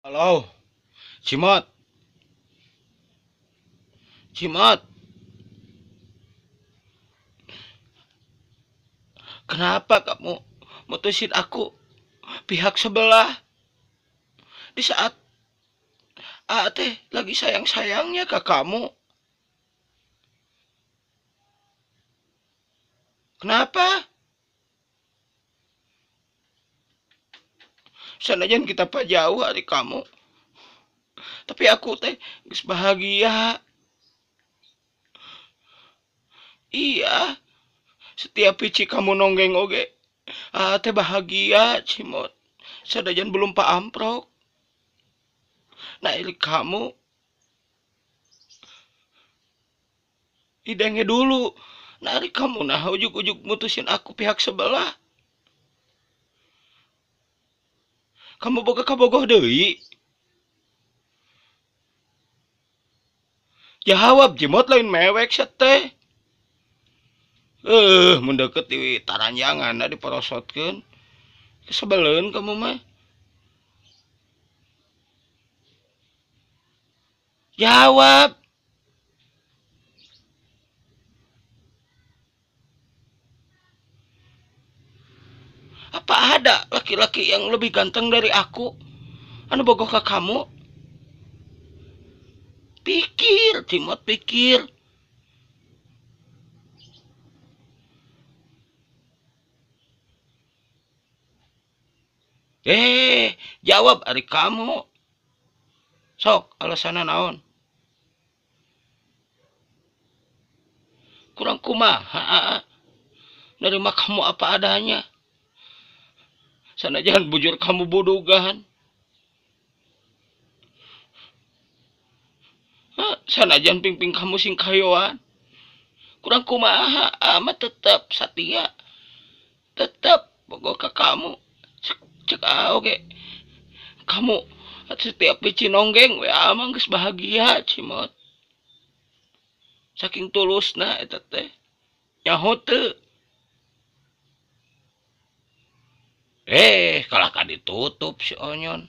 Halo, Cimot, Cimot, kenapa kamu mutusin aku pihak sebelah di saat teh lagi sayang-sayangnya ke kamu? Kenapa? Sanajan kita pak jauh hari kamu, tapi aku teh geus bahagia. Iya, setiap pici kamu nonggeng oge, teh bahagia, Cimot. Sanajan belum pak amprok. Nah, ini kamu idengnya dulu. Nah, ini kamu nah ujuk-ujuk mutusin aku pihak sebelah. Kamu boga kabogoh deui. Jawab jemot lain mewek teh. Mendeket di taranjangan da diporosotkeun. Kesebeleun kamu mah. Jawab. Apa ada laki-laki yang lebih ganteng dari aku? Anu bogoh ke kamu? Pikir, Cimot pikir. Jawab ari kamu. Sok, alasanna naon? Kurang kumaha. Nerima kamu apa adanya. Sanajan bujur kamu bodogan. Sanajan pingping kamu sing kayoan. Kurang kumaha amat tetap setia. Tetap bogoh ke kamu. Cek oke. Kamu setiap pici nonggeng we amang geus bahagia, Cimot. Saking tulusna eta teh. Nyaho teu. Kalah ka ditutup si Onyon.